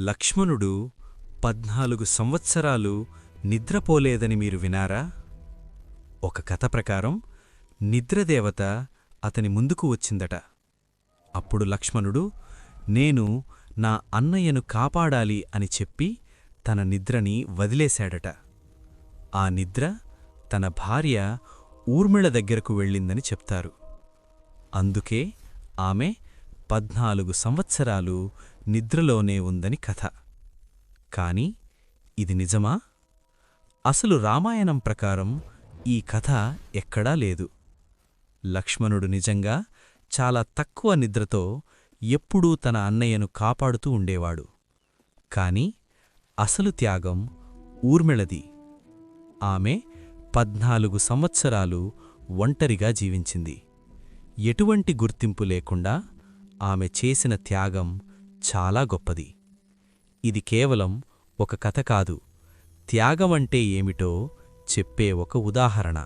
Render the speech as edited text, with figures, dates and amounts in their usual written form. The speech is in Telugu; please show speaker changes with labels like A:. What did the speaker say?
A: లక్ష్మణుడు 14 సంవత్సరాలు నిద్రపోలేదని మీరు వినారా? ఒక కథ ప్రకారం నిద్రదేవత అతని ముందుకు వచ్చిందట. అప్పుడు లక్ష్మణుడు, నేను నా అన్నయ్యను కాపాడాలి అని చెప్పి తన నిద్రని వదిలేశాడట. ఆ నిద్ర తన భార్య ఊర్మిళ దగ్గరకు వెళ్ళిందని చెప్తారు. అందుకే ఆమె 14 సంవత్సరాలు నిద్రలోనే ఉందని కథ. కాని ఇది నిజమా? అసలు రామాయణం ప్రకారం ఈ కథ ఎక్కడా లేదు. లక్ష్మణుడు నిజంగా చాలా తక్కువ నిద్రతో ఎప్పుడూ తన అన్నయ్యను కాపాడుతూ ఉండేవాడు. కాని అసలు త్యాగం ఊర్మిళది. ఆమె 14 సంవత్సరాలు ఒంటరిగా జీవించింది. ఎటువంటి గుర్తింపు లేకుండా ఆమె చేసిన త్యాగం చాలా గొప్పది. ఇది కేవలం ఒక కథ కాదు, త్యాగమంటే ఏమిటో చెప్పే ఒక ఉదాహరణ.